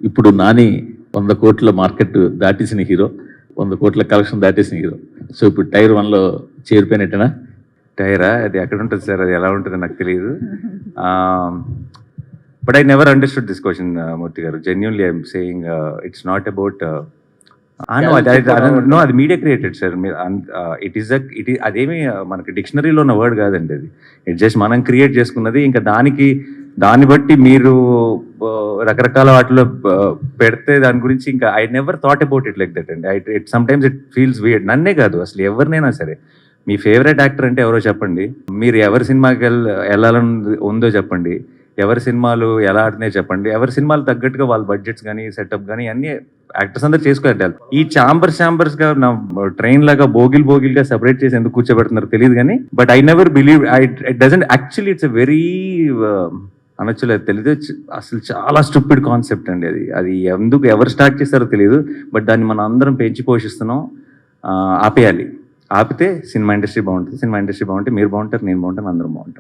ఇప్పుడు నాని 100 కోట్ల market దాటేసిన hero, 100 కోట్ల కలెక్షన్ దాటేసిన హీరో. సో ఇప్పుడు టైర్ 1లో చేరిపోయినట్టేనా? టైరా అది ఎక్కడ ఉంటుంది సార్, అది ఎలా ఉంటుందో నాకు తెలియదు. But I never understood this question Murthy garu. Genuinely I'm saying it's not about అది మీడియా క్రియేటెడ్ సార్. అదేమి మనకి డిక్షనరీలో ఉన్న వర్డ్ కాదండి అది. ఇట్ జస్ట్ మనం క్రియేట్ చేసుకున్నది. ఇంకా దాన్ని బట్టి మీరు రకరకాల వాటిలో పెడితే దాని గురించి ఇంకా I never thought about it like that అండి. It sometimes it feels weird. నన్నే కాదు, అసలు ఎవరినైనా సరే. మీ ఫేవరెట్ యాక్టర్ అంటే ఎవరో చెప్పండి, మీరు ఎవరి సినిమాకి వెళ్ళాలని ఉందో చెప్పండి, ఎవరి సినిమాలు ఎలా ఆడుతున్నాయో చెప్పండి, ఎవరి సినిమాలు తగ్గట్టుగా వాళ్ళ బడ్జెట్స్ కానీ సెటప్ కానీ అన్ని యాక్టర్స్ అందరూ చేసుకోవాలి. ఈ ఛాంబర్స్ గా నా ట్రైన్ లాగా బోగిల్గా సెపరేట్ చేసి ఎందుకు కూర్చోబెడుతున్నారు తెలియదు కానీ, but I never believe it doesn't actually. It's a very అనొచ్చులేదు, తెలియదు, అసలు చాలా స్టూపిడ్ కాన్సెప్ట్ అండి అది. అది ఎందుకు ఎవరు స్టార్ట్ చేస్తారో తెలియదు, బట్ దాన్ని మనం అందరం పెంచి పోషిస్తున్నాం. ఆపేయాలి. ఆపితే సినిమా ఇండస్ట్రీ బాగుంటుంది. సినిమా ఇండస్ట్రీ బాగుంటే మీరు బాగుంటారు, నేను బాగుంటాను, అందరం బాగుంటాం.